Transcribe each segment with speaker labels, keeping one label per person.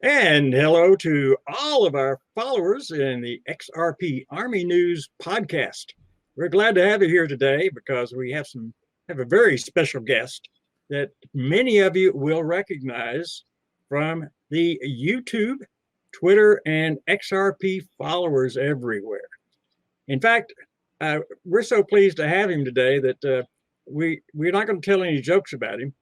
Speaker 1: And hello to all of our followers in the XRP Army News podcast. We're glad to have you here today because we have a very special guest that many of you will recognize from the YouTube, Twitter, and XRP followers everywhere. In fact, we're so pleased to have him today that we're not going to tell any jokes about him,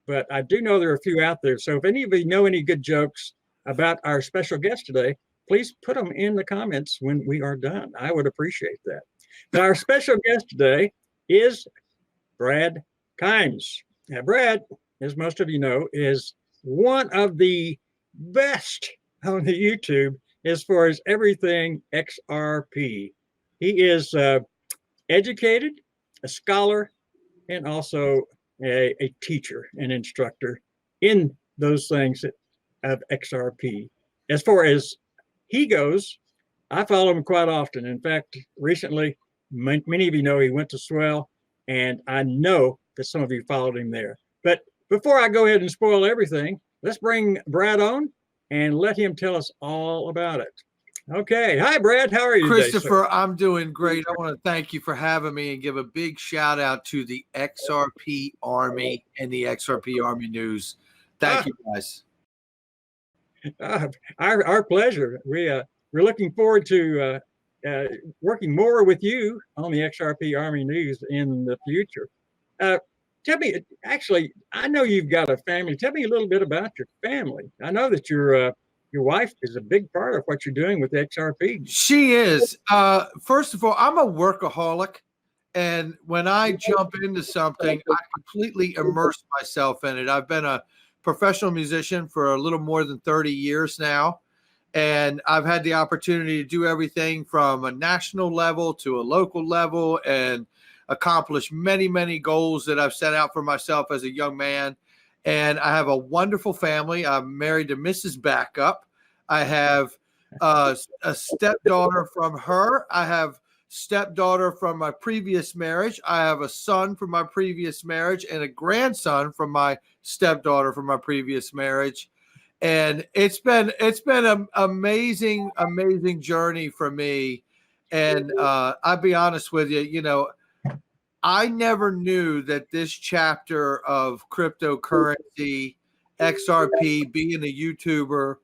Speaker 1: but I do know there are a few out there. So if any of you know any good jokes about our special guest today, please put them in the comments when we are done. I would appreciate that. Now, our special guest today is Brad Kimes. Now, Brad, as most of you know, is one of the best on the YouTube as far as everything XRP. He is educated, a scholar, and also a teacher and instructor in those things of XRP. As far as he goes, I follow him quite often. In fact, recently, many of you know he went to Swell, and I know that some of you followed him there. But before I go ahead and spoil everything, let's bring Brad on and let him tell us all about it. Okay. Hi, Brad. How are you
Speaker 2: Christopher,
Speaker 1: today,
Speaker 2: I'm doing great. I want to thank you for having me and give a big shout out to the XRP Army and the XRP Army News. Thank you, guys.
Speaker 1: Our pleasure. We're looking forward to working more with you on the XRP Army News in the future. Tell me, actually, I know you've got a family. Tell me a little bit about your family. I know that your wife is a big part of what you're doing with XRP.
Speaker 2: She is. First of all, I'm a workaholic. And when I jump into something, I completely immerse myself in it. I've been a professional musician for a little more than 30 years now. And I've had the opportunity to do everything from a national level to a local level and accomplish many, many goals that I've set out for myself as a young man. And I have a wonderful family. I'm married to Mrs. Backup. I have a stepdaughter from her. I have stepdaughter from my previous marriage. I have a son from my previous marriage and a grandson from my stepdaughter from my previous marriage. And it's been an amazing journey for me. And I'll be honest with you, I never knew that this chapter of cryptocurrency, XRP, being a YouTuber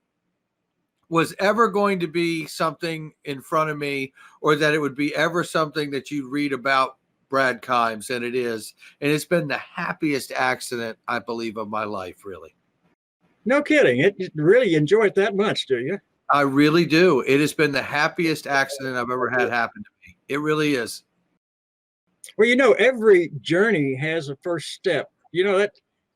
Speaker 2: was ever going to be something in front of me, or that it would be ever something that you'd read about Brad Kimes, and it is. And it's been the happiest accident, I believe, of my life, really.
Speaker 1: No kidding. You really enjoy it that much, do you?
Speaker 2: I really do. It has been the happiest accident I've ever had happen to me. It really is.
Speaker 1: Well, every journey has a first step. That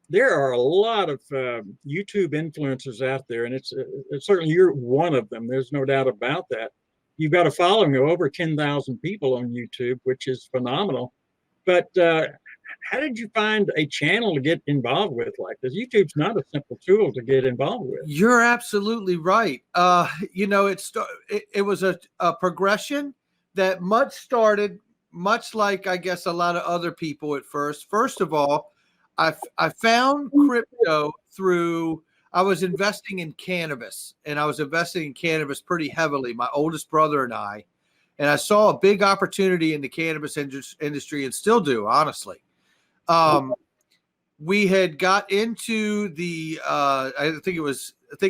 Speaker 1: there are a lot of YouTube influencers out there, and it's certainly you're one of them. There's no doubt about that. You've got a following of over 10,000 people on YouTube, which is phenomenal. But how did you find a channel to get involved with like this? YouTube's not a simple tool to get involved with.
Speaker 2: You're absolutely right. It was a progression that started much like, I guess, a lot of other people at first. First of all, I found crypto through, I was investing in cannabis, and I was investing in cannabis pretty heavily, my oldest brother and I saw a big opportunity in the cannabis industry, and still do, honestly. We had got into the, I think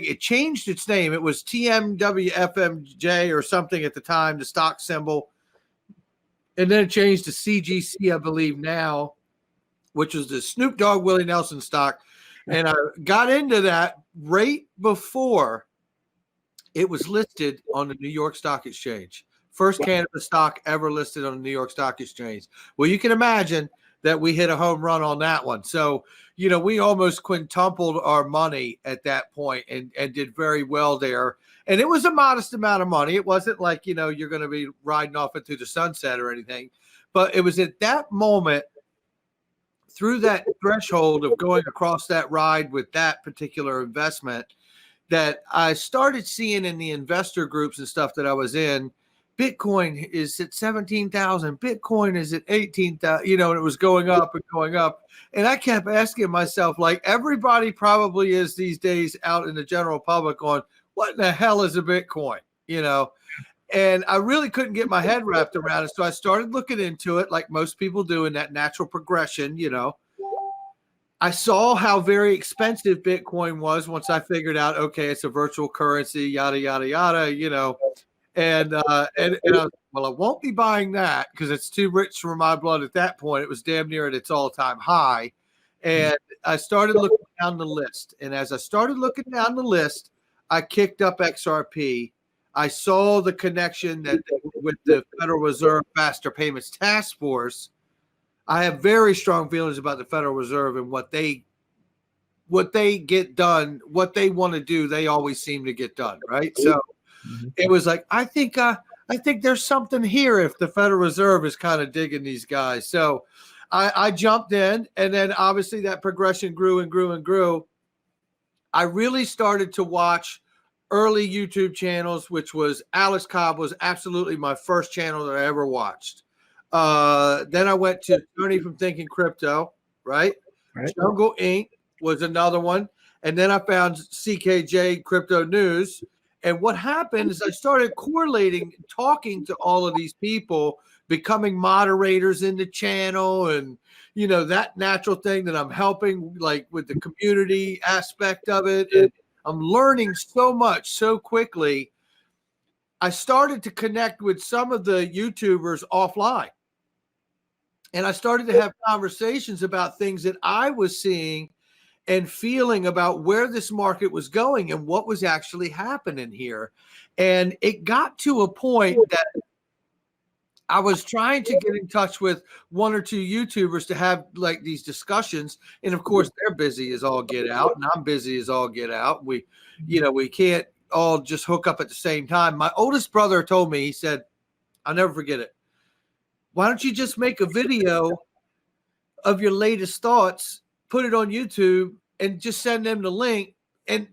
Speaker 2: it changed its name. It was TMWFMJ or something at the time, the stock symbol. And then it changed to CGC, I believe now, which was the Snoop Dogg Willie Nelson stock. And I got into that right before it was listed on the New York Stock Exchange. First cannabis stock ever listed on the New York Stock Exchange. Well, you can imagine that we hit a home run on that one. So, we almost quintupled our money at that point and did very well there. And it was a modest amount of money. It wasn't like, you're going to be riding off into the sunset or anything. But it was at that moment, through that threshold of going across that ride with that particular investment, that I started seeing in the investor groups and stuff that I was in, Bitcoin is at 17,000. Bitcoin is at 18,000, and it was going up and going up. And I kept asking myself, like everybody probably is these days out in the general public on what the hell is a Bitcoin, And I really couldn't get my head wrapped around it. So I started looking into it like most people do in that natural progression, I saw how very expensive Bitcoin was once I figured out, okay, it's a virtual currency, yada, yada, yada, And I was, well, I won't be buying that because it's too rich for my blood at that point. It was damn near at its all-time high. And I started looking down the list. And as I started looking down the list, I kicked up XRP. I saw the connection that with the Federal Reserve Faster Payments Task Force. I have very strong feelings about the Federal Reserve and what they get done, what they want to do. They always seem to get done, right? So it was like, I think there's something here if the Federal Reserve is kind of digging these guys. So I jumped in, and then obviously that progression grew and grew and grew. I really started to watch early YouTube channels, which was Alex Cobb was absolutely my first channel that I ever watched. Then I went to Tony from Thinking Crypto, right? Jungle Inc. was another one. And then I found CKJ Crypto News. And what happened is I started correlating, talking to all of these people, becoming moderators in the channel, and that natural thing that I'm helping, like with the community aspect of it. And I'm learning so much so quickly. I started to connect with some of the YouTubers offline. And I started to have conversations about things that I was seeing and feeling about where this market was going and what was actually happening here. And it got to a point that I was trying to get in touch with one or two YouTubers to have like these discussions. And of course, they're busy as all get out, and I'm busy as all get out. We can't all just hook up at the same time. My oldest brother told me, he said, I'll never forget it. Why don't you just make a video of your latest thoughts, put it on YouTube, and just send them the link, and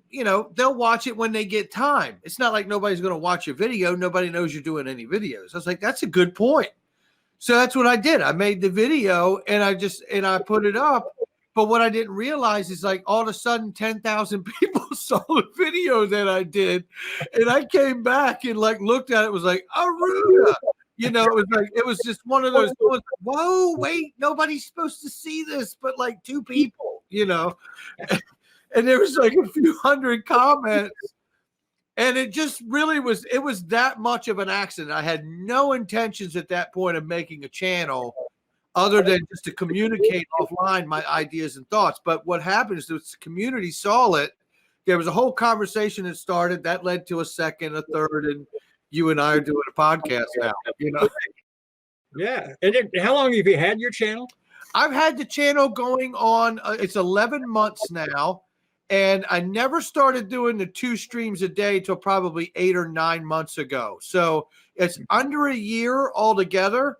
Speaker 2: they'll watch it when they get time. It's not like nobody's going to watch your video. Nobody knows you're doing any videos. I was like, that's a good point. So that's what I did. I made the video and I put it up. But what I didn't realize is like all of a sudden 10,000 people saw the video that I did. And I came back and like looked at it, was like, Aruda. It was just one of those, whoa, wait, nobody's supposed to see this, but like two people, and there was like a few hundred comments, and it just really was, it was that much of an accident. I had no intentions at that point of making a channel other than just to communicate offline my ideas and thoughts. But what happened is the community saw it. There was a whole conversation that started that led to a second, a third, and you and I are doing a podcast now,
Speaker 1: Yeah. And how long have you had your channel?
Speaker 2: I've had the channel going on. It's 11 months now. And I never started doing the 2 streams a day till probably 8 or 9 months ago. So it's under a year altogether.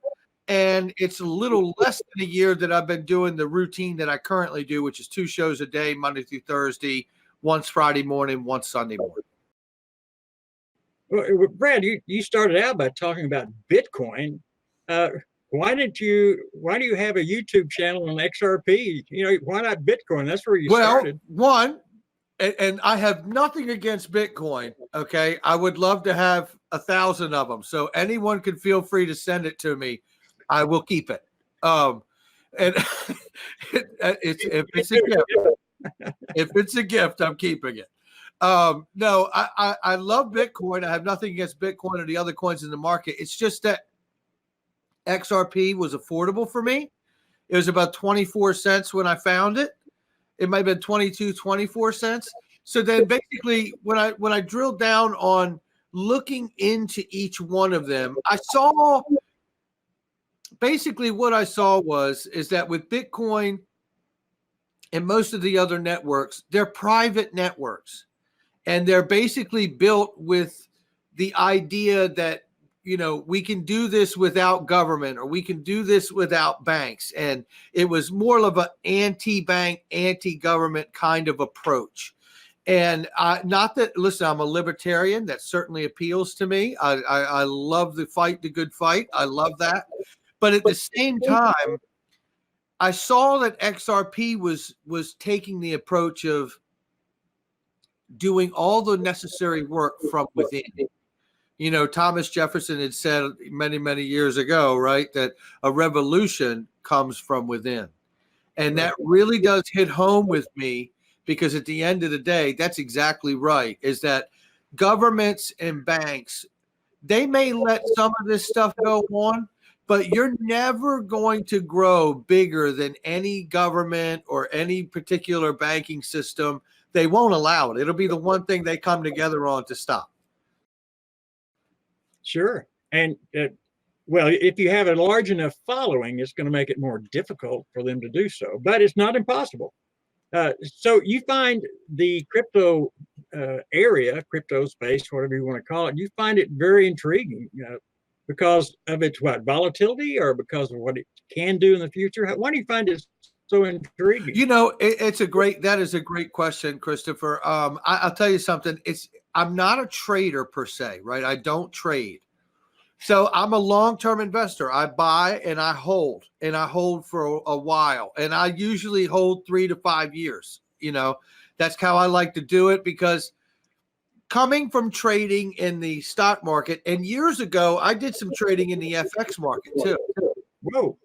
Speaker 2: And it's a little less than a year that I've been doing the routine that I currently do, which is 2 shows a day, Monday through Thursday, once Friday morning, once Sunday morning.
Speaker 1: Well, Brad, you started out by talking about Bitcoin. Why do you have a YouTube channel on XRP? Why not Bitcoin? That's where you started.
Speaker 2: One, and I have nothing against Bitcoin. Okay. I would love to have 1,000 of them. So anyone can feel free to send it to me. I will keep it. And if it's a gift, if it's a gift, I'm keeping it. No, I love Bitcoin. I have nothing against Bitcoin or the other coins in the market. It's just that XRP was affordable for me. It was about 24 cents when I found it. It might have been 22, 24 cents. So then basically when I drilled down on looking into each one of them, I saw basically what I saw is that with Bitcoin and most of the other networks, they're private networks. And they're basically built with the idea that, we can do this without government, or we can do this without banks. And it was more of an anti-bank, anti-government kind of approach. And not that, listen, I'm a libertarian. That certainly appeals to me. I love the good fight. I love that. But at the same time, I saw that XRP was taking the approach of doing all the necessary work from within. You know, Thomas Jefferson had said many, many years ago, right, that a revolution comes from within. And that really does hit home with me, because at the end of the day, that's exactly right, is that governments and banks, they may let some of this stuff go on, but you're never going to grow bigger than any government or any particular banking system. They won't allow it. It'll be the one thing they come together on to stop.
Speaker 1: Sure. And well, if you have a large enough following, it's going to make it more difficult for them to do so, but it's not impossible. So you find the crypto area, crypto space, whatever you want to call it, you find it very intriguing because of its volatility, or because of what it can do in the future? Why do you find it so intriguing?
Speaker 2: You know, that is a great question, Christopher. I'll tell you something. I'm not a trader per se, right? I don't trade. So I'm a long-term investor. I buy and I hold for a while. And I usually hold 3 to 5 years. You know, that's how I like to do it, because coming from trading in the stock market, and years ago, I did some trading in the FX market too.
Speaker 1: Whoa.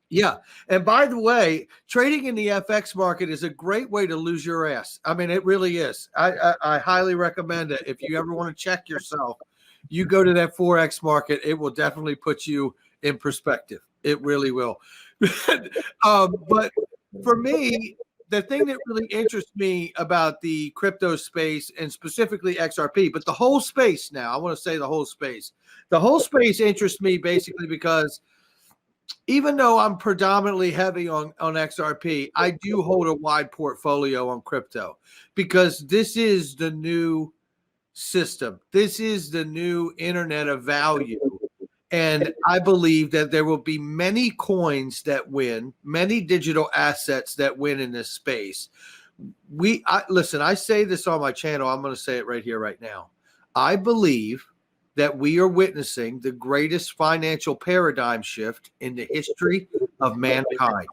Speaker 2: Yeah. And by the way, trading in the FX market is a great way to lose your ass. I mean, it really is. I highly recommend it. If you ever want to check yourself, you go to that Forex market. It will definitely put you in perspective. It really will. But for me, the thing that really interests me about the crypto space, and specifically XRP, but the whole space now, I want to say the whole space interests me basically because even though I'm predominantly heavy on XRP, I do hold a wide portfolio on crypto, because this is the new system. This is the new internet of value. And I believe that there will be many coins that win, many digital assets that win in this space. Listen, I say this on my channel. I'm going to say it right here, right now. I believe that we are witnessing the greatest financial paradigm shift in the history of mankind.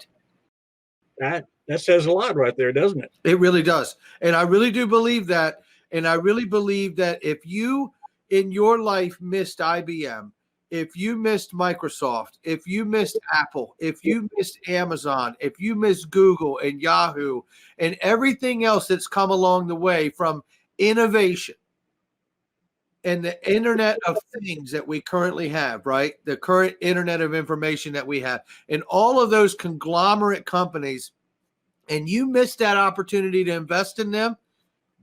Speaker 1: That says a lot right there, doesn't it?
Speaker 2: It really does. And I really do believe that. And I really believe that if you in your life missed IBM, if you missed Microsoft, if you missed Apple, if you missed Amazon, if you missed Google and Yahoo and everything else that's come along the way from innovation and the internet of things that we currently have, right? The current internet of information that we have, and all of those conglomerate companies, and you missed that opportunity to invest in them,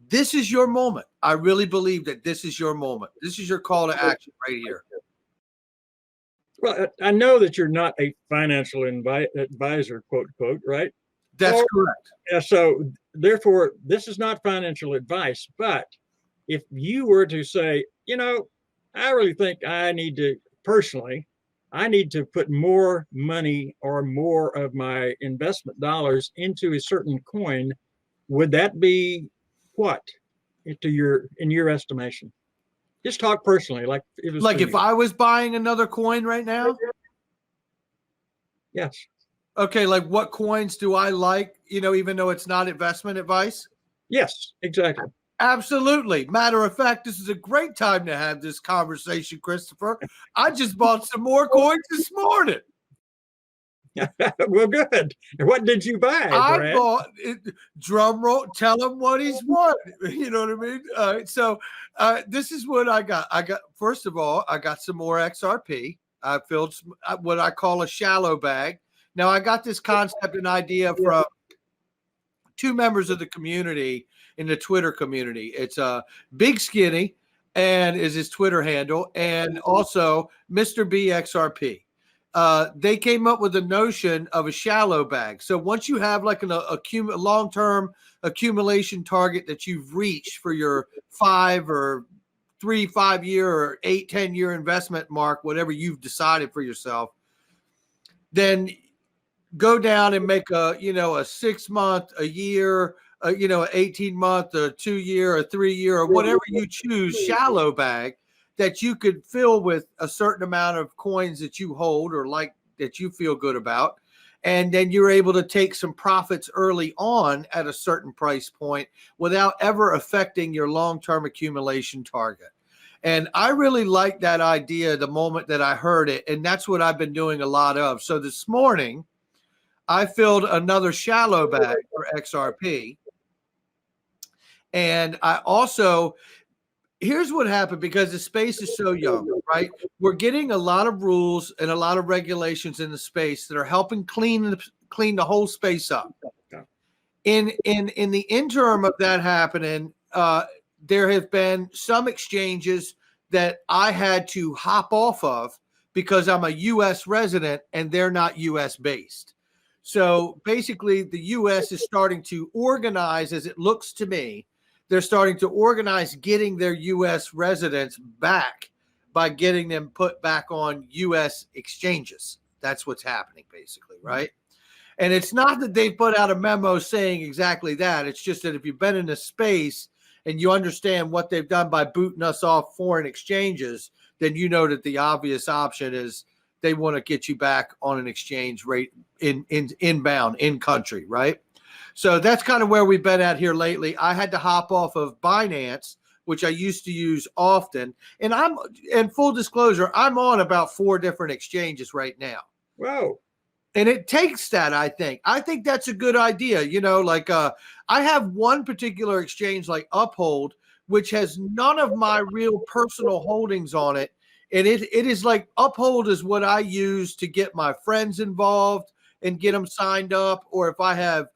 Speaker 2: this is your moment. I really believe that this is your moment. This is your call to action right here.
Speaker 1: Well, I know that you're not a financial advisor, quote, quote, right?
Speaker 2: That's correct.
Speaker 1: So therefore, this is not financial advice. But if you were to say, you know, I really think I need to put more money or more of my investment dollars into a certain coin, would that be what in your estimation? Just talk personally, like it was
Speaker 2: like if I was buying another coin right now.
Speaker 1: Yes.
Speaker 2: Okay, like what coins do I like, you know, even though it's not investment advice?
Speaker 1: Yes, exactly.
Speaker 2: Absolutely. Matter of fact, this is a great time to have this conversation, Christopher. I just bought some more coins this morning.
Speaker 1: Well, good. And what did you buy, Brad?
Speaker 2: I bought it, drum roll, tell him what he's won. You know what I mean? So this is what I got. First of all, I got some more XRP. I filled some, what I call a shallow bag. Now, I got this concept and idea from two members of the community in the Twitter community. It's Big Skinny, and is his Twitter handle, and also Mr. BXRP. They came up with the notion of a shallow bag. So once you have like a long-term accumulation target that you've reached for your 5 year or 8, 10-year investment mark, whatever you've decided for yourself, then go down and make a 6 month, a year, an 18-month, a 2-year, a 3-year, or whatever you choose, shallow bag that you could fill with a certain amount of coins that you hold or like that you feel good about. And then you're able to take some profits early on at a certain price point without ever affecting your long-term accumulation target. And I really like that idea the moment that I heard it. And that's what I've been doing a lot of. So this morning, I filled another shallow bag for XRP. And I also, here's what happened, because the space is so young, right? We're getting a lot of rules and a lot of regulations in the space that are helping clean the whole space up. In the interim of that happening, there have been some exchanges that I had to hop off of because I'm a U.S. resident and they're not U.S. based. So basically, the U.S. is starting to organize, as it looks to me, they're starting to organize getting their U.S. residents back by getting them put back on U.S. exchanges. That's what's happening, basically, right? And it's not that they put out a memo saying exactly that. It's just that if you've been in a space and you understand what they've done by booting us off foreign exchanges, then you know that the obvious option is they want to get you back on an exchange rate inbound, in country, right? So that's kind of where we've been at here lately. I had to hop off of Binance, which I used to use often. And full disclosure, I'm on about 4 different exchanges right now.
Speaker 1: Whoa.
Speaker 2: And it takes that, I think. I think that's a good idea. I have one particular exchange like Uphold, which has none of my real personal holdings on it. And it is like Uphold is what I use to get my friends involved and get them signed up. Or if I have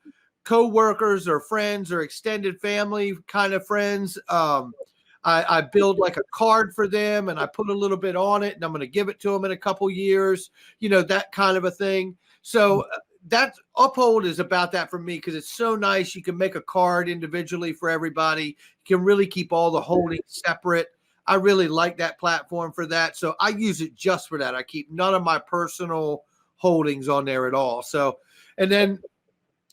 Speaker 2: co-workers or friends or extended family kind of friends, I build like a card for them and I put a little bit on it and I'm going to give it to them in a couple years, that kind of a thing. So that Uphold is about that for me because it's so nice. You can make a card individually for everybody. You can really keep all the holdings separate. I really like that platform for that. So I use it just for that. I keep none of my personal holdings on there at all. So, and then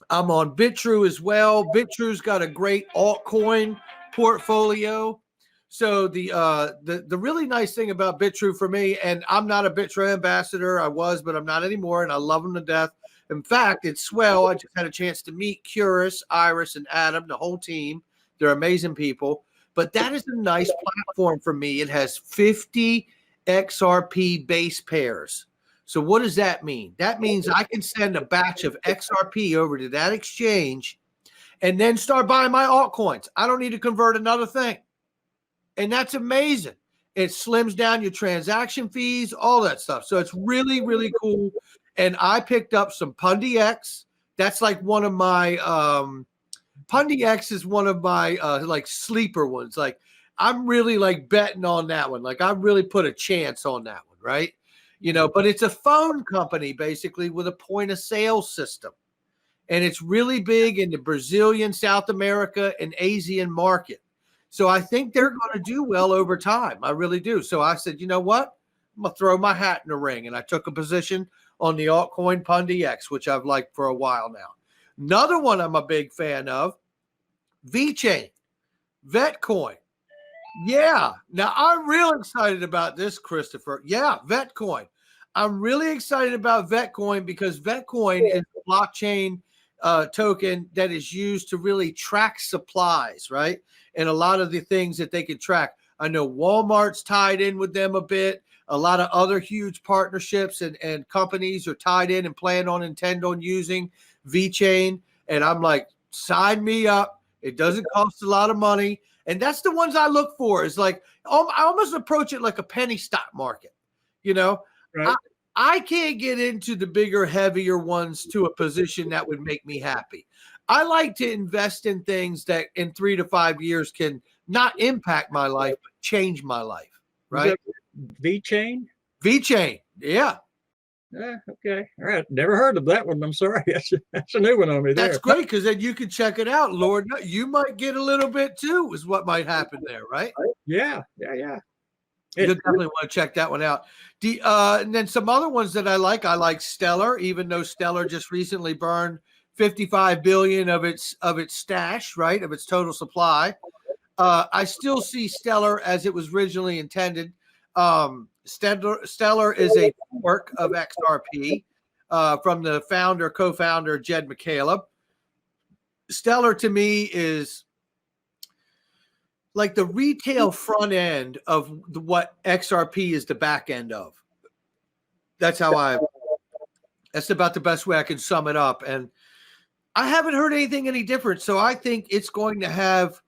Speaker 2: I'm on Bitrue as well. Bitrue's got a great altcoin portfolio. So the really nice thing about Bitrue for me, and I'm not a Bitrue ambassador. I was, but I'm not anymore, and I love them to death. In fact, it's swell. I just had a chance to meet Curus, Iris, and Adam, the whole team. They're amazing people. But that is a nice platform for me. It has 50 XRP base pairs. So what does that mean? That means I can send a batch of XRP over to that exchange and then start buying my altcoins. I don't need to convert another thing. And that's amazing. It slims down your transaction fees, all that stuff. So it's really, really cool. And I picked up some Pundy X. That's like one of my Pundy X is one of my like sleeper ones. Like I'm really like betting on that one. Like I really put a chance on that one, right? But it's a phone company basically with a point of sale system. And it's really big in the Brazilian, South America, and Asian market. So I think they're going to do well over time. I really do. So I said, you know what? I'm going to throw my hat in the ring. And I took a position on the altcoin Pundy X, which I've liked for a while now. Another one I'm a big fan of, VeChain, Vetcoin. Yeah. Now I'm real excited about this, Christopher. Yeah, Vetcoin. I'm really excited about Vetcoin because Vetcoin is a blockchain token that is used to really track supplies, right? And a lot of the things that they can track. I know Walmart's tied in with them a bit. A lot of other huge partnerships and companies are tied in and intend on using VeChain. And I'm like, sign me up. It doesn't cost a lot of money. And that's the ones I look for. It's like, I almost approach it like a penny stock market, Right. I can't get into the bigger, heavier ones to a position that would make me happy. I like to invest in things that in 3 to 5 years can not impact my life, but change my life, right?
Speaker 1: VeChain?
Speaker 2: VeChain, yeah.
Speaker 1: Yeah, okay. All right. Never heard of that one. I'm sorry. That's a new one on me there.
Speaker 2: That's great because then you can check it out. Lord, you might get a little bit too is what might happen there, right?
Speaker 1: Yeah.
Speaker 2: You definitely want to check that one out. And then some other ones that I like Stellar, even though Stellar just recently burned $55 billion of its stash, right, of its total supply. I still see Stellar as it was originally intended. Stellar is a fork of XRP from the co-founder Jed McCaleb. Stellar to me is like the retail front end of what XRP is the back end of. That's about the best way I can sum it up. And I haven't heard anything any different. So I think it's going to have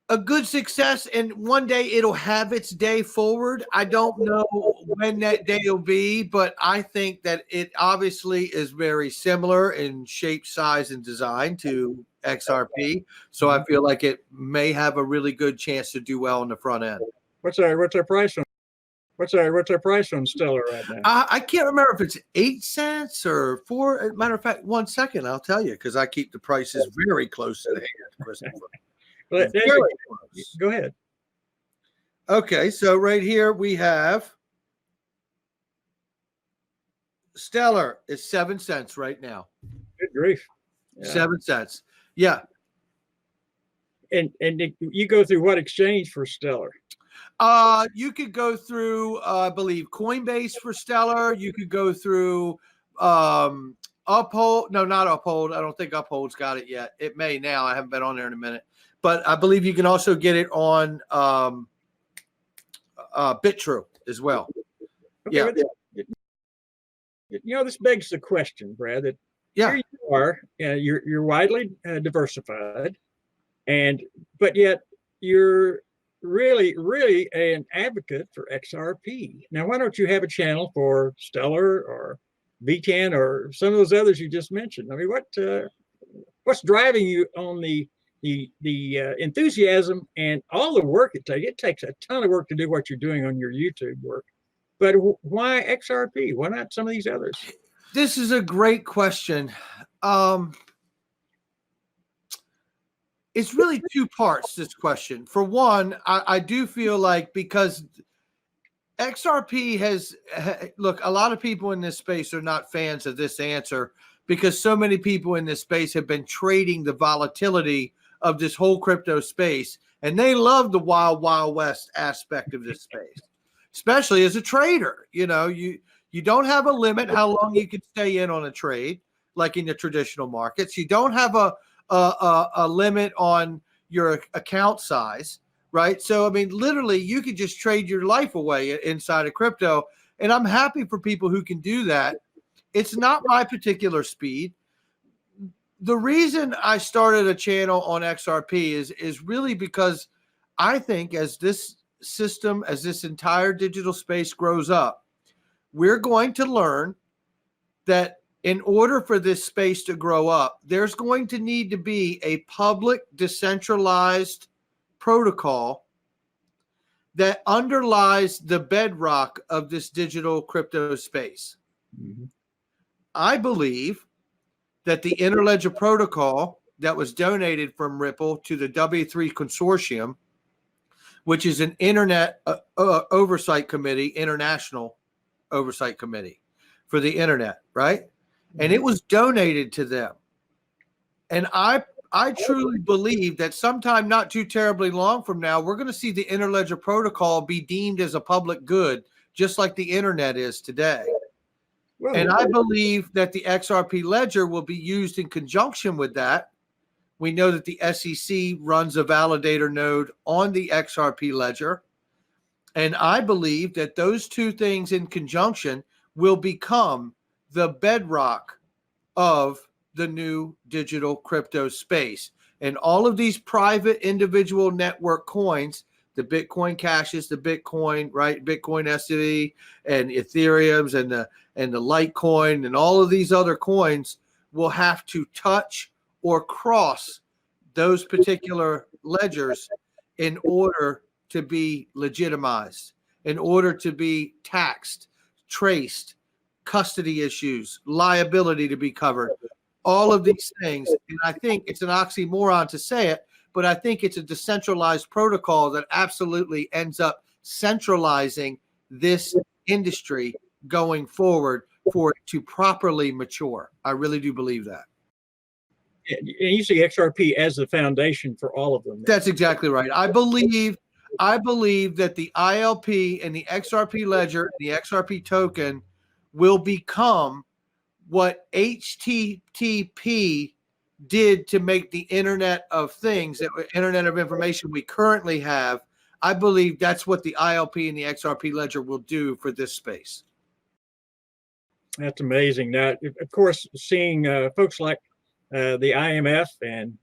Speaker 2: a good success, and one day it'll have its day forward. I don't know when that day will be, but I think that it obviously is very similar in shape, size, and design to XRP. So I feel like it may have a really good chance to do well on the front end.
Speaker 1: What's our price on? What's our price on Stellar right now?
Speaker 2: I can't remember if it's 8 cents or 4. Matter of fact, 1 second, I'll tell you, because I keep the prices very close to the hand, Christopher.
Speaker 1: Go ahead.
Speaker 2: Okay, so right here we have Stellar is 7 cents right now.
Speaker 1: Good grief.
Speaker 2: Yeah. 7 cents. Yeah.
Speaker 1: And you go through what exchange for Stellar?
Speaker 2: You could go through, I believe, Coinbase for Stellar. You could go through Uphold. No, not Uphold. I don't think Uphold's got it yet. It may now. I haven't been on there in a minute. But I believe you can also get it on BitTrue as well.
Speaker 1: Okay, yeah. This begs the question, Brad, that here you are, you're widely diversified, but yet you're really an advocate for XRP. Now, why don't you have a channel for Stellar or V10 or some of those others you just mentioned? I mean, what's driving you on the enthusiasm and all the work it takes? It takes a ton of work to do what you're doing on your YouTube work. But why XRP? Why not some of these others?
Speaker 2: This is a great question. It's really two parts, this question. For one, I do feel like because XRP look, a lot of people in this space are not fans of this answer because so many people in this space have been trading the volatility of this whole crypto space, and they love the wild, wild west aspect of this space, especially as a trader. You know, you don't have a limit how long you can stay in on a trade, like in the traditional markets. You don't have a limit on your account size, right? So, I mean, literally, you could just trade your life away inside of crypto, and I'm happy for people who can do that. It's not my particular speed. The reason I started a channel on XRP is really because I think as this system, as this entire digital space grows up, we're going to learn that in order for this space to grow up, there's going to need to be a public decentralized protocol that underlies the bedrock of this digital crypto space. Mm-hmm. I believe that the Interledger protocol that was donated from Ripple to the W3 consortium, which is an internet oversight committee, international oversight committee for the internet, right? And it was donated to them. And I truly believe that sometime not too terribly long from now, we're going to see the Interledger protocol be deemed as a public good, just like the internet is today. And I believe that the XRP ledger will be used in conjunction with that. We know that the SEC runs a validator node on the XRP ledger. And I believe that those two things in conjunction will become the bedrock of the new digital crypto space. And all of these private individual network coins, the Bitcoin Cashes, the Bitcoin, right? Bitcoin SV and Ethereums and the Litecoin and all of these other coins will have to touch or cross those particular ledgers in order to be legitimized, in order to be taxed, traced, custody issues, liability to be covered, all of these things. And I think it's an oxymoron to say it, but I think it's a decentralized protocol that absolutely ends up centralizing this industry going forward for it to properly mature. I really do believe that.
Speaker 1: And you see XRP as the foundation for all of them.
Speaker 2: That's exactly right. I believe that the ILP and the XRP ledger and the XRP token will become what HTTP did to make the Internet of Things, that Internet of Information we currently have. I believe that's what the ILP and the XRP ledger will do for this space.
Speaker 1: That's amazing. Now, of course, seeing folks like the IMF and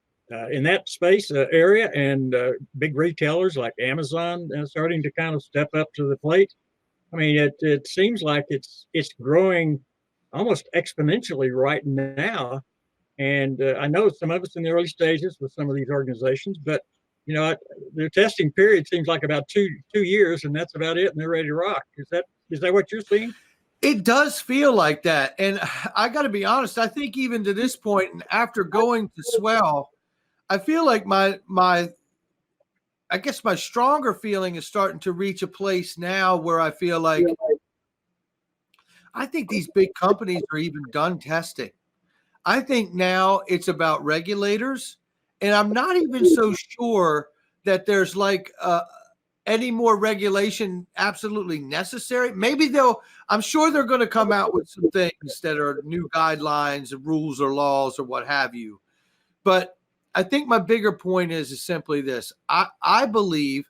Speaker 1: in that space area, and big retailers like Amazon starting to kind of step up to the plate. I mean, it seems like it's growing almost exponentially right now. And I know some of it's in the early stages with some of these organizations, but their testing period seems like about two years, and that's about it, and they're ready to rock. Is that what you're seeing?
Speaker 2: It does feel like that. And I got to be honest, I think even to this point, and after going to Swell, I feel like my stronger feeling is starting to reach a place now where I feel like I think these big companies are even done testing. I think now it's about regulators, and I'm not even so sure that there's like any more regulation absolutely necessary. Maybe I'm sure they're going to come out with some things that are new guidelines and rules or laws or what have you. But I think my bigger point is simply this. I believe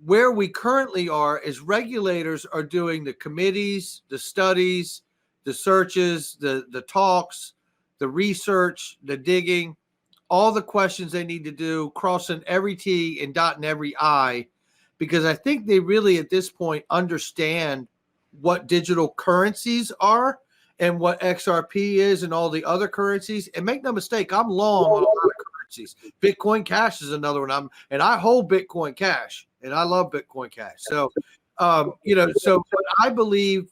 Speaker 2: where we currently are is regulators are doing the committees, the studies, the searches, the talks, the research, the digging, all the questions they need to do, crossing every T and dotting every I, because I think they really at this point understand what digital currencies are and what XRP is and all the other currencies. And make no mistake, I'm long on a lot of currencies. Bitcoin Cash is another one. I hold Bitcoin Cash, and I love Bitcoin Cash. So, but I believe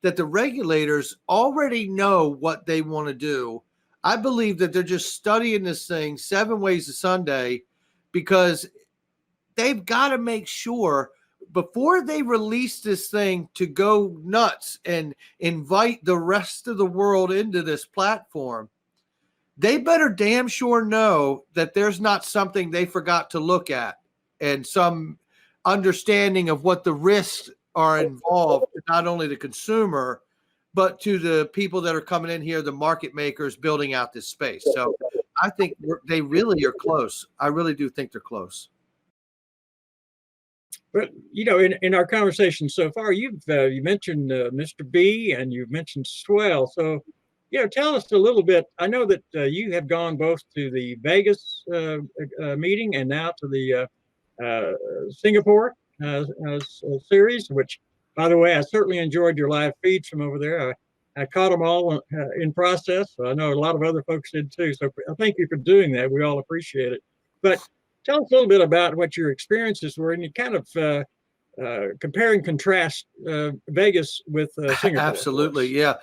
Speaker 2: that the regulators already know what they want to do. I believe that they're just studying this thing 7 ways to Sunday, because they've got to make sure before they release this thing to go nuts and invite the rest of the world into this platform, they better damn sure know that there's not something they forgot to look at and some understanding of what the risks are involved to not only the consumer, but to the people that are coming in here, the market makers building out this space. So I think they really are close. I really do think they're close.
Speaker 1: But in our conversation so far, you mentioned Mr. B and you've mentioned Swell. So tell us a little bit. I know that you have gone both to the Vegas meeting and now to the Singapore series, which, by the way, I certainly enjoyed your live feeds from over there. I caught them all in process. I know a lot of other folks did too. So thank you for doing that. We all appreciate it. But tell us a little bit about what your experiences were, and you kind of compare and contrast Vegas with Singapore.
Speaker 2: Absolutely, yeah.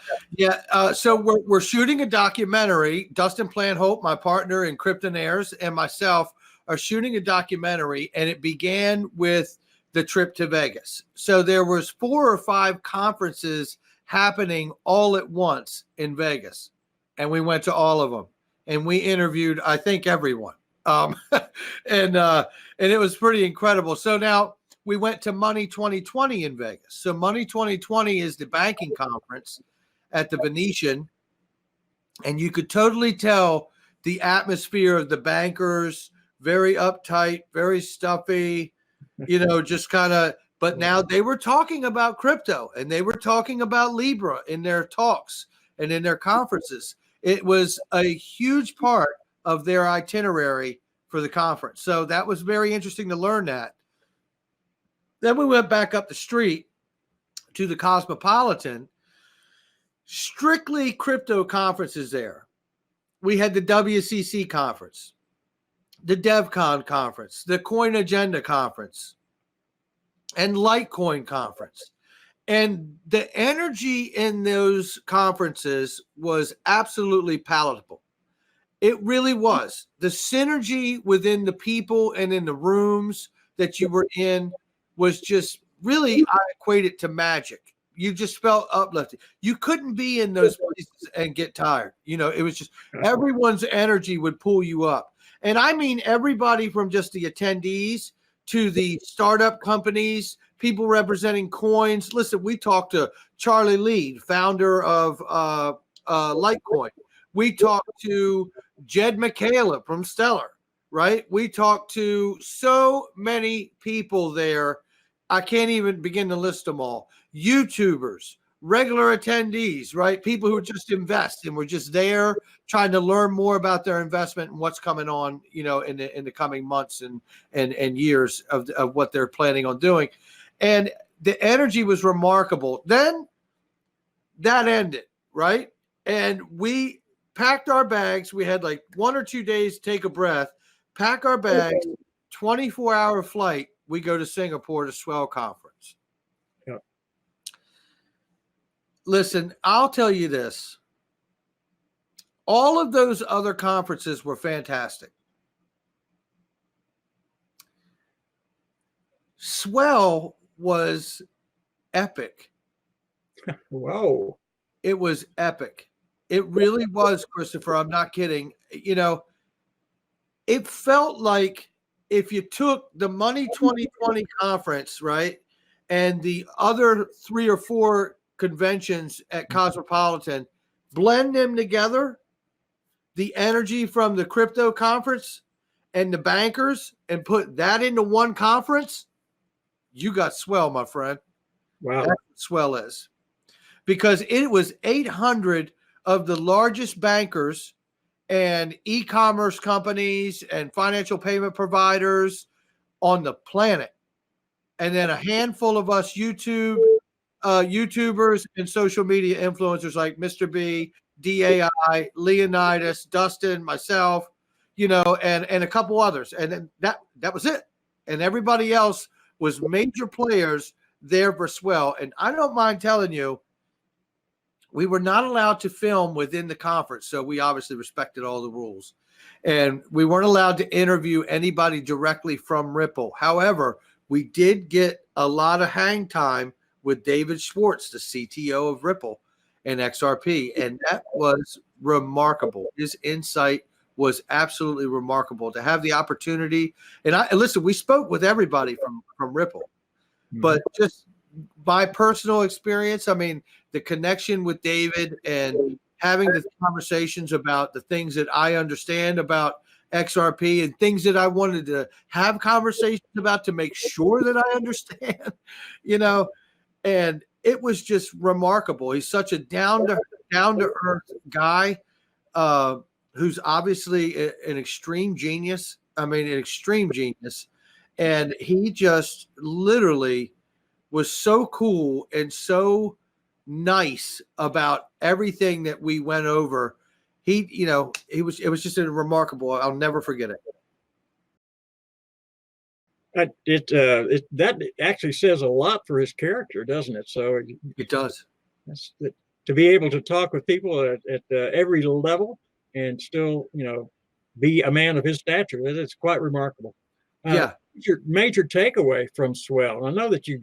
Speaker 2: So we're shooting a documentary. Dustin Planhope, my partner in Kryptonaires, and myself are shooting a documentary, and it began with the trip to Vegas. So there was 4 or 5 conferences happening all at once in Vegas, and we went to all of them, and we interviewed, I think, everyone. And it was pretty incredible. So now we went to Money 2020 in Vegas. So Money 2020 is the banking conference at the Venetian, and you could totally tell the atmosphere of the bankers, very uptight, very stuffy, just kind of, but now they were talking about crypto and they were talking about Libra in their talks and in their conferences. It was a huge part of their itinerary for the conference. So that was very interesting to learn that. Then we went back up the street to the Cosmopolitan, strictly crypto conferences there. We had the WCC conference, the DevCon conference, the Coin Agenda conference, and Litecoin conference. And the energy in those conferences was absolutely palatable. It really was. The synergy within the people and in the rooms that you were in was just really, I equate it to magic, you just felt uplifted. You couldn't be in those places and get tired. It was just everyone's energy would pull you up. And I mean everybody from just the attendees to the startup companies, people representing coins. Listen, we talked to Charlie Lee, founder of Litecoin. We talked to Jed McCaleb from Stellar, right? We talked to so many people there. I can't even begin to list them all. YouTubers, regular attendees, right? People who just invest and were just there trying to learn more about their investment and what's coming on, in the coming months and years of what they're planning on doing. And the energy was remarkable. Then that ended, right? And we packed our bags. We had like 1 or 2 days to take a breath, pack our bags, 24-hour flight. We go to Singapore to Swell Conference.
Speaker 1: Yep.
Speaker 2: Listen, I'll tell you this. All of those other conferences were fantastic. Swell was epic.
Speaker 1: Whoa.
Speaker 2: It was epic. It really was, Christopher. I'm not kidding. It felt like if you took the Money 2020 conference, right, and the other 3 or 4 conventions at Cosmopolitan, blend them together, the energy from the crypto conference and the bankers, and put that into one conference, you got Swell, my friend.
Speaker 1: Wow.
Speaker 2: That's what Swell is. Because it was 800 of the largest bankers and e-commerce companies and financial payment providers on the planet. And then a handful of us YouTubers and social media influencers like Mr. B, DAI, Leonidas, Dustin, myself, and a couple others. And then that was it. And everybody else was major players there for Swell. And I don't mind telling you, we were not allowed to film within the conference, so we obviously respected all the rules. And we weren't allowed to interview anybody directly from Ripple. However, we did get a lot of hang time with David Schwartz, the CTO of Ripple and XRP, and that was remarkable. His insight was absolutely remarkable to have the opportunity. And listen, we spoke with everybody from Ripple, but just my personal experience, I mean, the connection with David and having the conversations about the things that I understand about XRP and things that I wanted to have conversations about to make sure that I understand, and it was just remarkable. He's such a down to earth guy, who's obviously an extreme genius. I mean, an extreme genius. And he just literally was so cool and so nice about everything that we went over. It was just a remarkable. I'll never forget it.
Speaker 1: That actually says a lot for his character, doesn't it? So
Speaker 2: it does.
Speaker 1: To be able to talk with people at every level and still, be a man of his stature, it's quite remarkable.
Speaker 2: Yeah.
Speaker 1: Your major takeaway from Swell? I know that you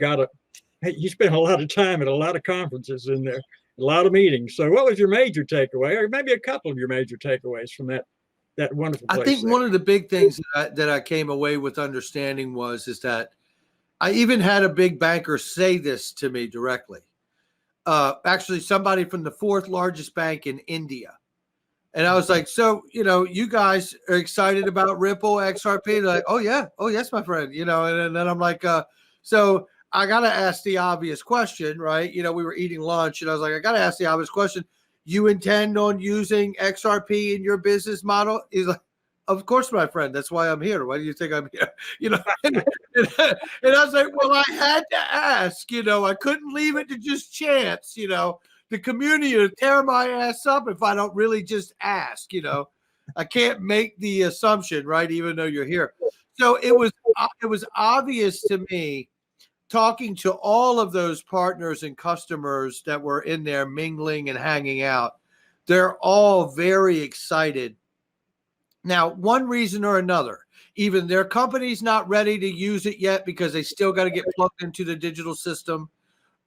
Speaker 1: spent a lot of time at a lot of conferences in there, a lot of meetings. So what was your major takeaway, or maybe a couple of your major takeaways from that wonderful place?
Speaker 2: I think one of the big things that I came away with understanding is that I even had a big banker say this to me directly. Actually, somebody from the 4th largest bank in India. And I was like, so, you guys are excited about Ripple, XRP? They're like, oh, yeah. Oh, yes, my friend. And then I'm like, so I got to ask the obvious question, right? We were eating lunch and I was like, I got to ask the obvious question. You intend on using XRP in your business model? He's like, of course, my friend. That's why I'm here. Why do you think I'm here? And I was like, well, I had to ask, I couldn't leave it to just chance, the community to tear my ass up if I don't really just ask, I can't make the assumption, right? Even though you're here. So it was obvious to me, talking to all of those partners and customers that were in there mingling and hanging out, they're all very excited. Now, one reason or another, even their company's not ready to use it yet because they still got to get plugged into the digital system,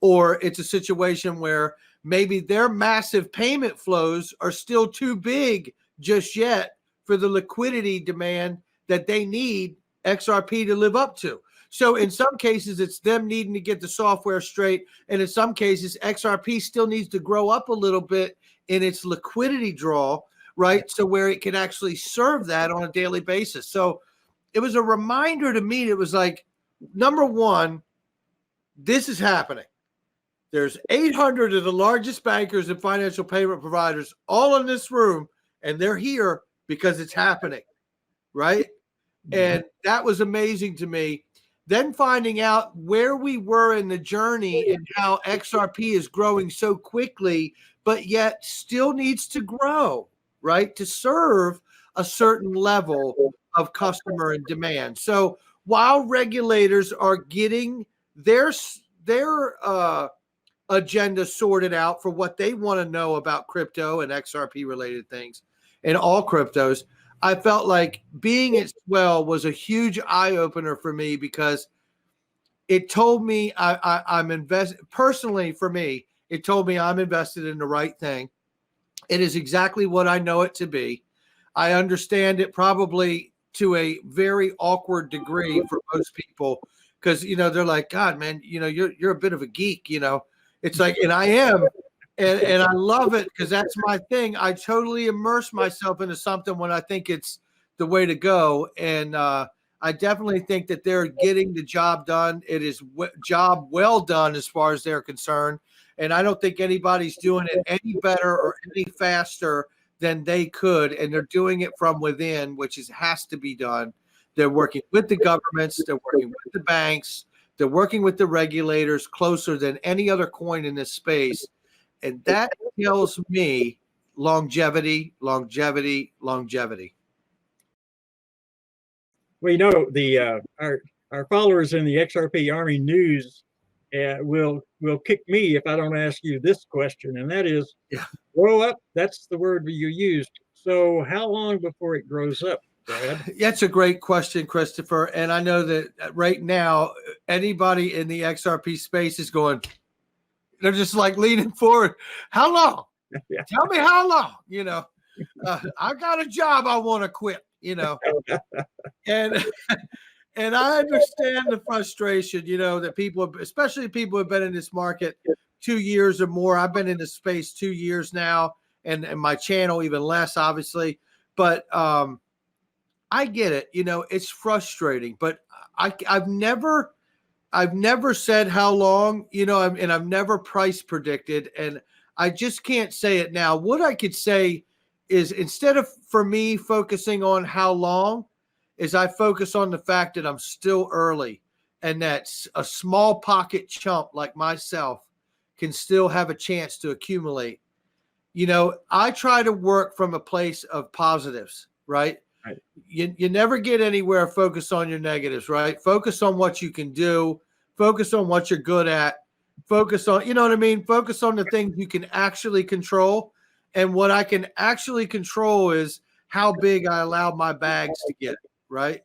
Speaker 2: or it's a situation where maybe their massive payment flows are still too big just yet for the liquidity demand that they need XRP to live up to. So in some cases, it's them needing to get the software straight. And in some cases, XRP still needs to grow up a little bit in its liquidity draw, right? So where it can actually serve that on a daily basis. So it was a reminder to me. It was like, number one, this is happening. There's 800 of the largest bankers and financial payment providers all in this room, and they're here because it's happening, right? And that was amazing to me. Then finding out where we were in the journey and how XRP is growing so quickly, but yet still needs to grow, right, to serve a certain level of customer and demand. So while regulators are getting their agenda sorted out for what they want to know about crypto and XRP related things and all cryptos, I felt like being at Swell was a huge eye opener for me, because it told me I'm invested personally. For me, it told me I'm invested in the right thing. It is exactly what I know it to be. I understand it probably to a very awkward degree for most people, because, they're like, God, man, you're a bit of a geek, It's like, and I am, and I love it because that's my thing. I totally immerse myself into something when I think it's the way to go. And I definitely think that they're getting the job done. It is job well done as far as they're concerned. And I don't think anybody's doing it any better or any faster than they could. And they're doing it from within, which has to be done. They're working with the governments. They're working with the banks. They're working with the regulators closer than any other coin in this space. And that tells me longevity, longevity, longevity.
Speaker 1: Well, our followers in the XRP Army News will kick me if I don't ask you this question, and that is, grow up. That's the word you used. So how long before it grows up, Brad?
Speaker 2: That's a great question, Christopher. And I know that right now, anybody in the XRP space is going, they're just like leaning forward. How long? Yeah. Tell me how long, I got a job I want to quit, and I understand the frustration, that people, especially people who have been in this market 2 years or more. I've been in this space 2 years now, and my channel even less, obviously. But I get it. It's frustrating, but I've never said how long, and I've never price predicted, and I just can't say it now. What I could say is, instead of for me focusing on how long, is I focus on the fact that I'm still early, and that a small pocket chump like myself can still have a chance to accumulate. I try to work from a place of positives, right? Right. You never get anywhere focused on your negatives, right? Focus on what you can do. Focus on what you're good at. Focus on, Focus on the things you can actually control. And what I can actually control is how big I allow my bags to get, right?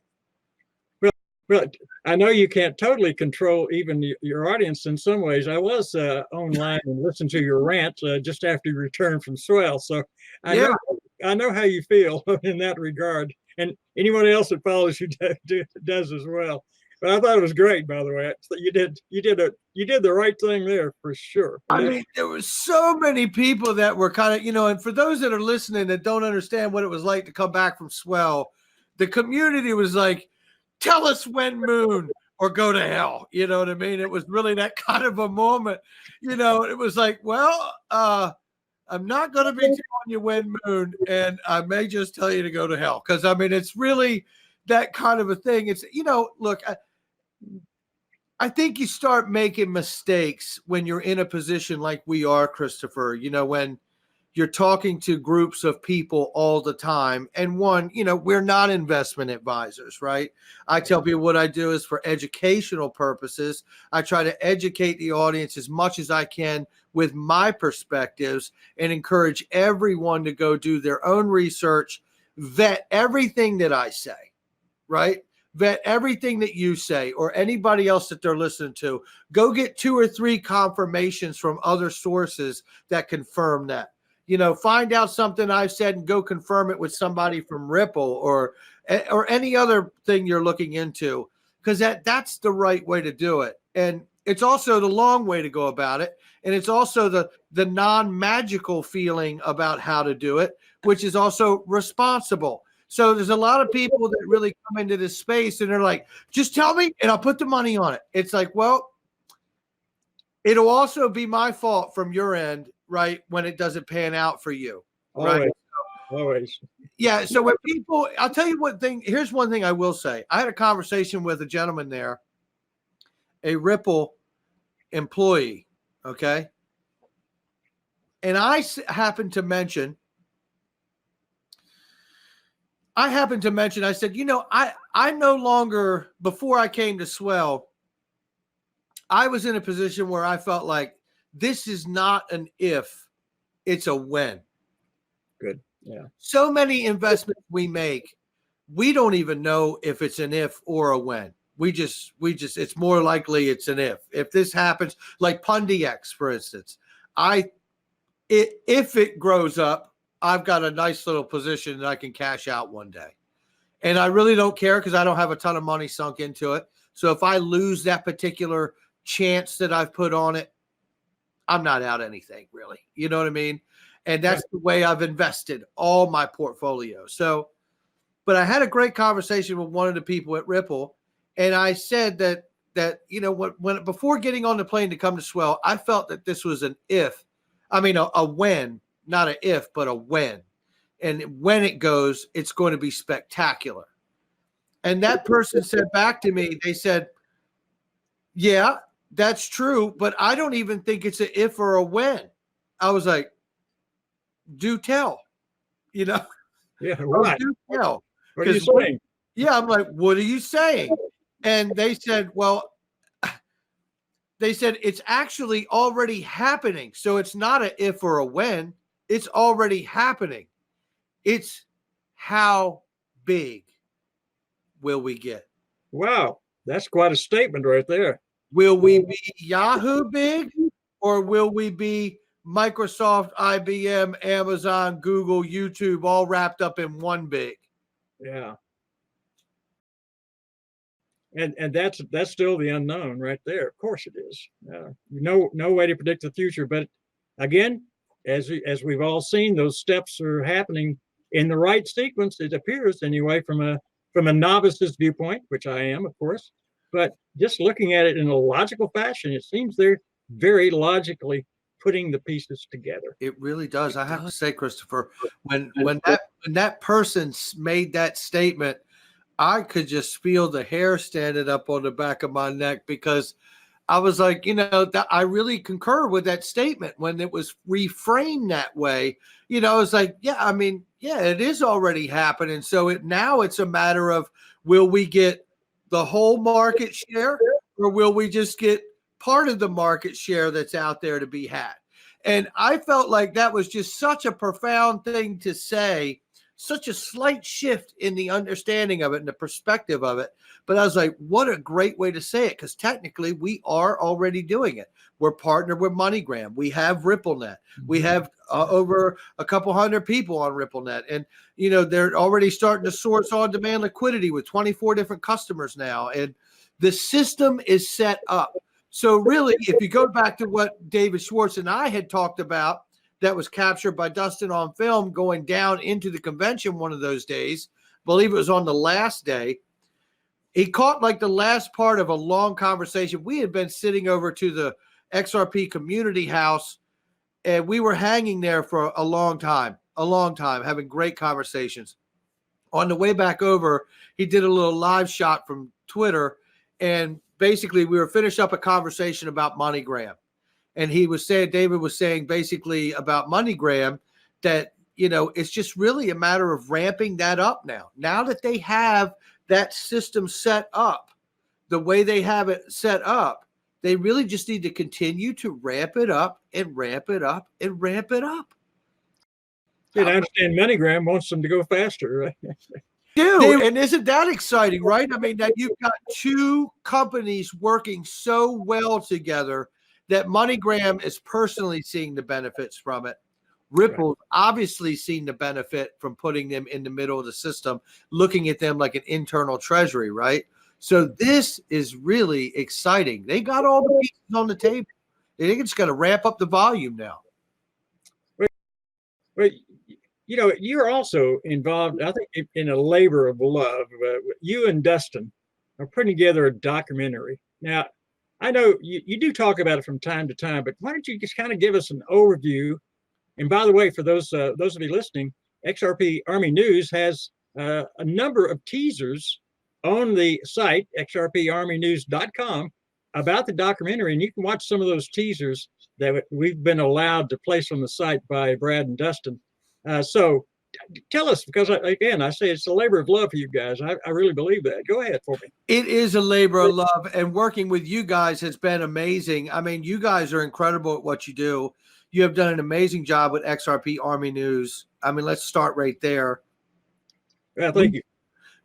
Speaker 1: Well, I know you can't totally control even your audience in some ways. I was online and listened to your rant just after you returned from Swell. So I know how you feel in that regard. And anyone else that follows you does as well. But I thought it was great, by the way. You did the right thing there for sure.
Speaker 2: I mean, there were so many people that were kind of, and for those that are listening that don't understand what it was like to come back from Swell, the community was like, tell us when moon or go to hell. You know what I mean? It was really that kind of a moment. It was like, well, I'm not going to be telling you when moon, and I may just tell you to go to hell. Because, it's really that kind of a thing. It's, look, I think you start making mistakes when you're in a position like we are, Christopher, when you're talking to groups of people all the time. And one, we're not investment advisors, right? I tell people what I do is for educational purposes. I try to educate the audience as much as I can with my perspectives and encourage everyone to go do their own research, vet everything that I say, right? vet everything that you say or anybody else that they're listening to. Go get 2 or 3 confirmations from other sources that confirm that. Find out something I've said and go confirm it with somebody from Ripple or any other thing you're looking into, because that's the right way to do it. And it's also the long way to go about it. And it's also the non-magical feeling about how to do it, which is also responsible. So there's a lot of people that really come into this space and they're like, just tell me and I'll put the money on it. It's like, well, it'll also be my fault from your end, right, when it doesn't pan out for you. Right?
Speaker 1: Always.
Speaker 2: Yeah. So when people, I'll tell you here's one thing I will say. I had a conversation with a gentleman there, a Ripple employee. Okay. And I happened to mention, I said, I no longer, before I came to Swell, I was in a position where I felt like this is not an if, it's a when.
Speaker 1: Good. Yeah.
Speaker 2: So many investments we make, we don't even know if it's an if or a when. We just, it's more likely it's an if. If this happens, like PundiX, for instance, if it grows up, I've got a nice little position that I can cash out one day. And I really don't care because I don't have a ton of money sunk into it. So if I lose that particular chance that I've put on it, I'm not out anything really. You know what I mean? And that's the way I've invested all my portfolio. So, but I had a great conversation with one of the people at Ripple. And I said that when before getting on the plane to come to Swell, I felt that this was an if, a when, not an if, but a when. And when it goes, it's going to be spectacular. And that person said back to me, they said, yeah, that's true, but I don't even think it's an if or a when. I was like, do tell,
Speaker 1: Yeah, right.
Speaker 2: Do tell.
Speaker 1: What are you saying?
Speaker 2: Yeah, I'm like, what are you saying? And they said, it's actually already happening. So it's not an if or a when, it's already happening. It's how big will we get?
Speaker 1: Wow, that's quite a statement right there.
Speaker 2: Will we be Yahoo big, or will we be Microsoft, IBM, Amazon, Google, YouTube, all wrapped up in one big?
Speaker 1: Yeah. And that's still the unknown right there. Of course it is. No way to predict the future. But again, as we've all seen, those steps are happening in the right sequence, it appears anyway, from a novice's viewpoint, which I am, of course. But just looking at it in a logical fashion, it seems they're very logically putting the pieces together.
Speaker 2: It really does. I have to say, Christopher, when that person made that statement, I could just feel the hair standing up on the back of my neck, because I was like, that I really concur with that statement when it was reframed that way. It's like, it is already happening. So now it's a matter of, will we get the whole market share, or will we just get part of the market share that's out there to be had? And I felt like that was just such a profound thing to say, such a slight shift in the understanding of it and the perspective of it. But I was like, what a great way to say it, because technically we are already doing it. We're partnered with MoneyGram. We have RippleNet. We have over a couple hundred people on RippleNet. And, they're already starting to source on-demand liquidity with 24 different customers now. And the system is set up. So really, if you go back to what David Schwartz and I had talked about, that was captured by Dustin on film going down into the convention one of those days, I believe it was on the last day. He caught like the last part of a long conversation. We had been sitting over to the XRP community house, and we were hanging there for a long time, having great conversations. On the way back over, he did a little live shot from Twitter, and basically we were finished up a conversation about MoneyGram. And David was saying basically about MoneyGram that, it's just really a matter of ramping that up now. Now that they have that system set up, the way they have it set up, they really just need to continue to ramp it up and ramp it up and ramp it up.
Speaker 1: I understand MoneyGram wants them to go faster, right?
Speaker 2: And isn't that exciting, right? I mean, that you've got two companies working so well together that MoneyGram is personally seeing the benefits from it. Ripple's obviously seen the benefit from putting them in the middle of the system, looking at them like an internal treasury, right? So this is really exciting. They got all the pieces on the table. They just got to ramp up the volume now.
Speaker 1: But you're also involved, I think, in a labor of love. You and Dustin are putting together a documentary. Now, I know you do talk about it from time to time, but why don't you just kind of give us an overview? And by the way, for those of you listening, XRP Army News has a number of teasers on the site, xrparmynews.com, about the documentary. And you can watch some of those teasers that we've been allowed to place on the site by Brad and Dustin. So tell us, because again, I say it's a labor of love for you guys. I really believe that. Go ahead for me.
Speaker 2: It is a labor of love, and working with you guys has been amazing. I mean, you guys are incredible at what you do. You have done an amazing job with XRP Army News. I mean, let's start right there.
Speaker 1: Yeah, thank you.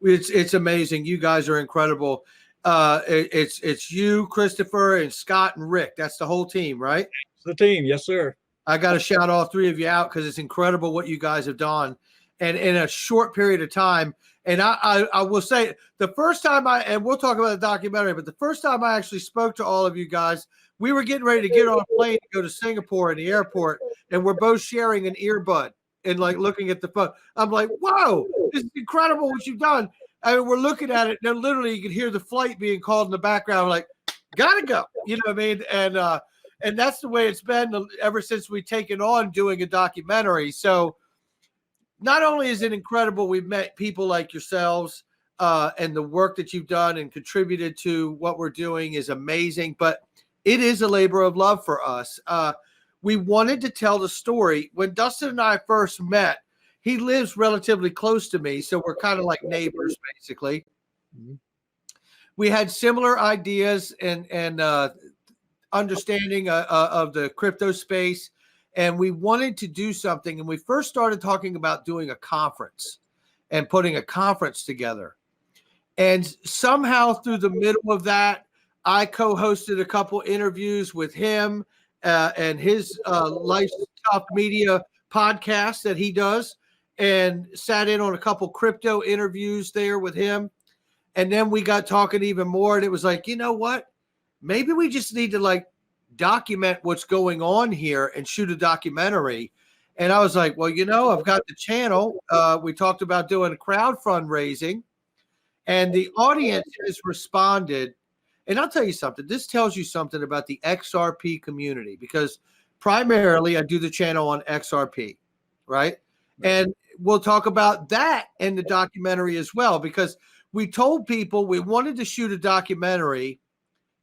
Speaker 2: It's amazing. You guys are incredible. It's you, Christopher, and Scott and Rick. That's the whole team, right?
Speaker 1: It's the team, yes, sir.
Speaker 2: I got to shout all three of you out because it's incredible what you guys have done, and in a short period of time. And I will say, the first time and we'll talk about the documentary, but the first time I actually spoke to all of you guys, we were getting ready to get on a plane to go to Singapore in the airport, and we're both sharing an earbud and like looking at the phone. I'm like, whoa, this is incredible what you've done. I mean, we're looking at it, and then literally you can hear the flight being called in the background. We're like, gotta go. You know what I mean? And that's the way it's been ever since we've taken on doing a documentary. So not only is it incredible, we've met people like yourselves, and the work that you've done and contributed to what we're doing is amazing, but it is a labor of love for us. We wanted to tell the story. When Dustin and I first met, he lives relatively close to me, so we're kind of like neighbors, basically. Mm-hmm. We had similar ideas and understanding of the crypto space, and we wanted to do something. And we first started talking about doing a conference and putting a conference together. And somehow through the middle of that, I co-hosted a couple interviews with him and his Life's Tough Media podcast that he does, and sat in on a couple crypto interviews there with him. And then we got talking even more, and it was like, you know what? Maybe we just need to like document what's going on here and shoot a documentary. And I was like, well, I've got the channel. We talked about doing a crowd fundraising, and the audience has responded. And I'll tell you something, this tells you something about the XRP community, because primarily I do the channel on XRP, right? And we'll talk about that in the documentary as well, because we told people we wanted to shoot a documentary.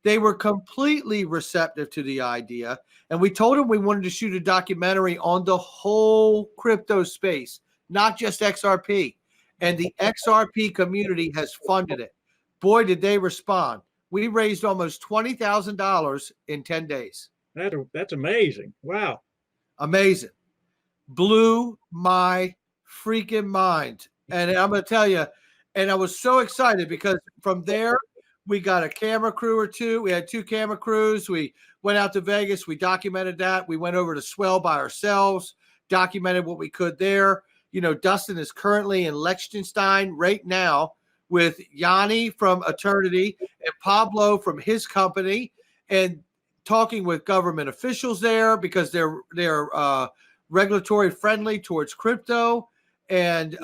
Speaker 2: They were completely receptive to the idea. And we told them we wanted to shoot a documentary on the whole crypto space, not just XRP. And the XRP community has funded it. Boy, did they respond. We raised almost $20,000 in 10 days.
Speaker 1: That's amazing. Wow.
Speaker 2: Amazing. Blew my freaking mind. And I'm going to tell you, and I was so excited because from there, we got a camera crew or two. We had 2 camera crews. We went out to Vegas. We documented that. We went over to Swell by ourselves, documented what we could there. Dustin is currently in Liechtenstein right now with Yanni from Eternity and Pablo from his company, and talking with government officials there because they're regulatory friendly towards crypto. And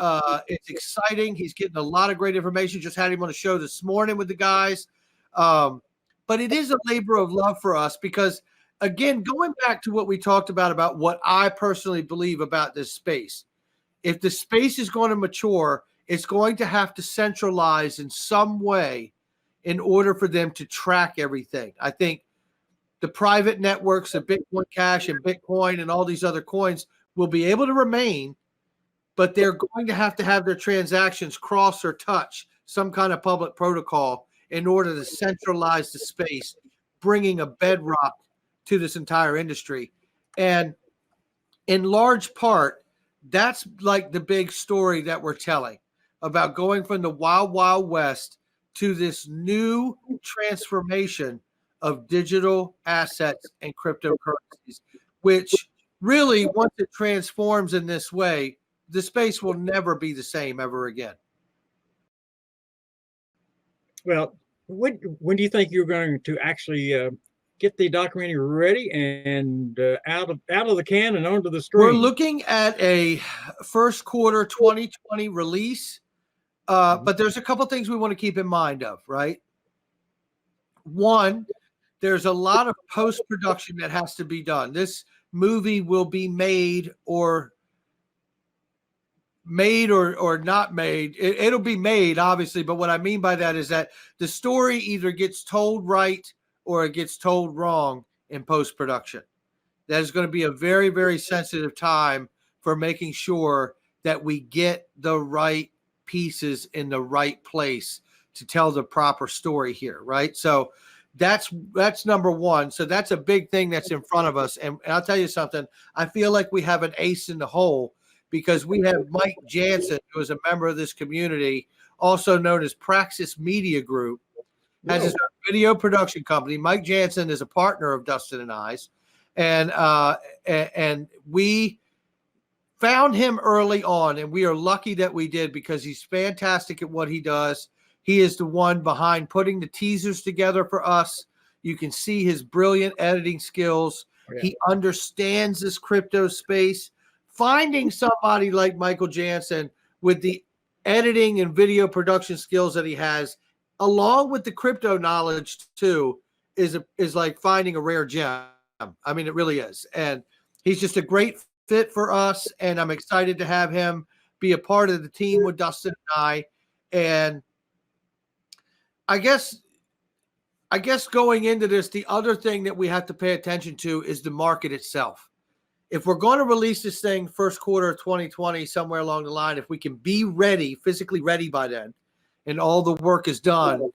Speaker 2: it's exciting. He's getting a lot of great information. Just had him on a show this morning with the guys. But it is a labor of love for us because, again, going back to what we talked about what I personally believe about this space, if the space is going to mature, it's going to have to centralize in some way in order for them to track everything. I think the private networks of Bitcoin Cash and Bitcoin and all these other coins will be able to remain, but they're going to have their transactions cross or touch some kind of public protocol in order to centralize the space, bringing a bedrock to this entire industry. And in large part, that's like the big story that we're telling. about going from the wild, wild west to this new transformation of digital assets and cryptocurrencies, which really, once it transforms in this way, the space will never be the same ever again.
Speaker 1: Well, when do you think you're going to actually get the documentary ready and out of the can and onto the screen?
Speaker 2: We're looking at a first quarter 2020 release, but there's a couple things we want to keep in mind of, right? One, there's a lot of post-production that has to be done. This movie will be made or not made. It'll be made, obviously, but what I mean by that is that the story either gets told right or it gets told wrong in post-production. That is going to be a very, very sensitive time for making sure that we get the right pieces in the right place to tell the proper story here, right? So that's number one. So that's a big thing that's in front of us. And I'll tell you something, I feel like we have an ace in the hole because we have Mike Jansen, who is a member of this community, also known as Praxis Media Group, has his own video production company. Mike Jansen is a partner of Dustin and I's. And we found him early on, and we are lucky that we did because he's fantastic at what he does. He is the one behind putting the teasers together for us. You can see his brilliant editing skills. Yeah. He understands this crypto space. Finding somebody like Michael Jansen with the editing and video production skills that he has, along with the crypto knowledge too, is like finding a rare gem. I mean, it really is. And he's just a great fit for us. And I'm excited to have him be a part of the team with Dustin and I. And I guess going into this, the other thing that we have to pay attention to is the market itself. If we're going to release this thing first quarter of 2020, somewhere along the line, if we can be ready, physically ready by then, and all the work is done, the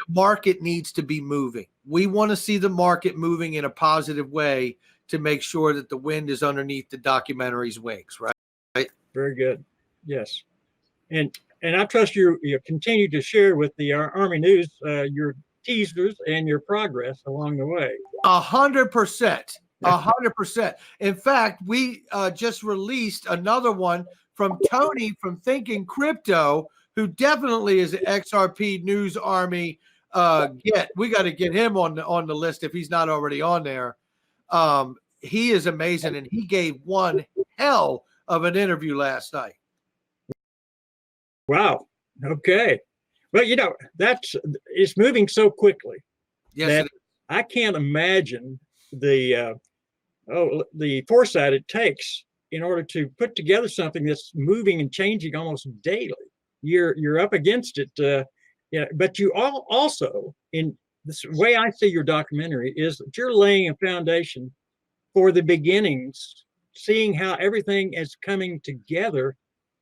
Speaker 2: market needs to be moving. We want to see the market moving in a positive way to make sure that the wind is underneath the documentary's wings, right?
Speaker 1: Very good. Yes. And I trust you continue to share with the Army News your teasers and your progress along the way.
Speaker 2: 100%. 100%. In fact, we just released another one from Tony from Thinking Crypto, who definitely is an XRP News Army get. We got to get him on the list if he's not already on there. He is amazing, and he gave one hell of an interview last night.
Speaker 1: Wow. Okay. Well, it's moving so quickly.
Speaker 2: Yes,
Speaker 1: that I can't imagine the foresight it takes in order to put together something that's moving and changing almost daily. You're up against it. But you also, in this way I see your documentary, is that you're laying a foundation for the beginnings, seeing how everything is coming together.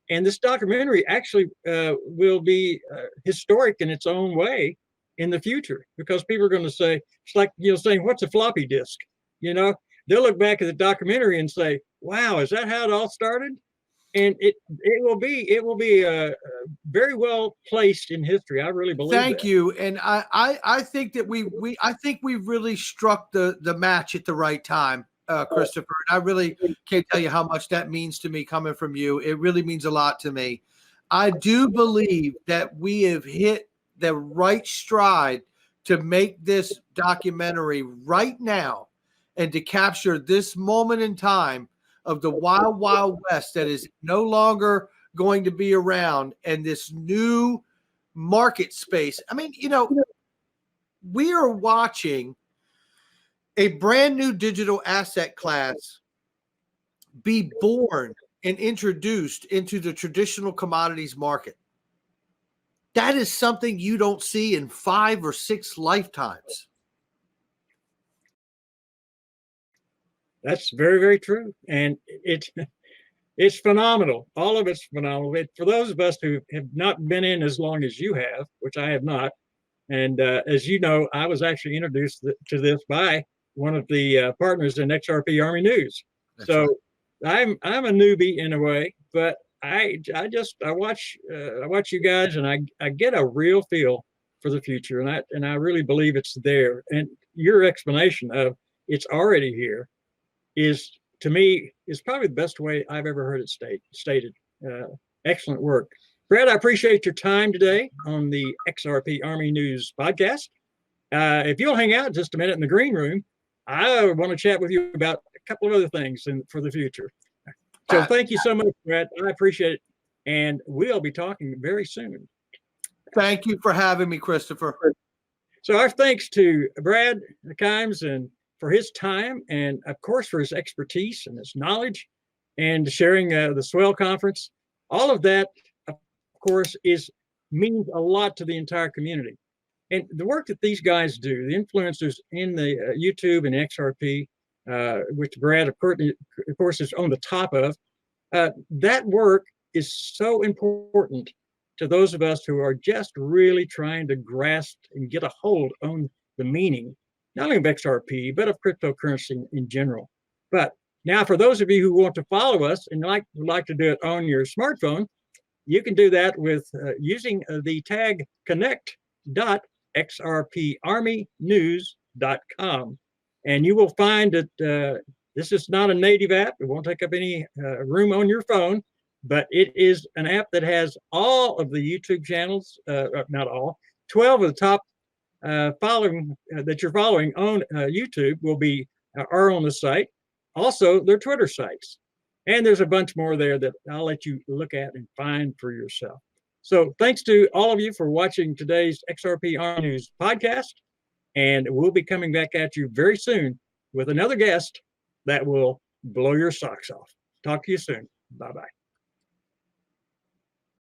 Speaker 1: And this documentary actually will be historic in its own way in the future, because people are going to say, it's like, saying, what's a floppy disk? They'll look back at the documentary and say, wow, is that how it all started? And it will be very well placed in history. I really believe
Speaker 2: Thank you. And I think that we've really struck the match at the right time, Christopher. And I really can't tell you how much that means to me coming from you. It really means a lot to me. I do believe that we have hit the right stride to make this documentary right now and to capture this moment in time of the wild, wild west that is no longer going to be around, and this new market space. I mean, we are watching a brand new digital asset class be born and introduced into the traditional commodities market. That is something you don't see in 5 or 6 lifetimes.
Speaker 1: That's very, very true. And it's phenomenal. All of it's phenomenal. For those of us who have not been in as long as you have, which I have not, and as you know, I was actually introduced to this by one of the partners in XRP Army News. That's so right. I'm a newbie in a way, but I watch you guys, and I get a real feel for the future, and I really believe it's there. And your explanation of it's already here is, to me, is probably the best way I've ever heard it stated. Excellent work, Brad. I appreciate your time today on the XRP Army News podcast. If you'll hang out just a minute in the green room, I want to chat with you about a couple of other things for the future. So thank you so much, Brad. I appreciate it. And we'll be talking very soon.
Speaker 2: Thank you for having me, Christopher.
Speaker 1: So our thanks to Brad Kimes and for his time, and of course for his expertise and his knowledge, and sharing the Swell Conference. All of that, of course, means a lot to the entire community. And the work that these guys do, the influencers in the YouTube and XRP, which Brad, of course, is on the top of, that work is so important to those of us who are just really trying to grasp and get a hold on the meaning, not only of XRP, but of cryptocurrency in general. But now, for those of you who want to follow us and would like to do it on your smartphone, you can do that with using the tag connect.xrparmynews.com. And you will find that this is not a native app. It won't take up any room on your phone, but it is an app that has all of the YouTube channels, not all, 12 of the top following that you're following on YouTube are on the site. Also, their Twitter sites. And there's a bunch more there that I'll let you look at and find for yourself. So thanks to all of you for watching today's XRP Army News podcast. And we'll be coming back at you very soon with another guest that will blow your socks off. Talk to you soon. Bye-bye.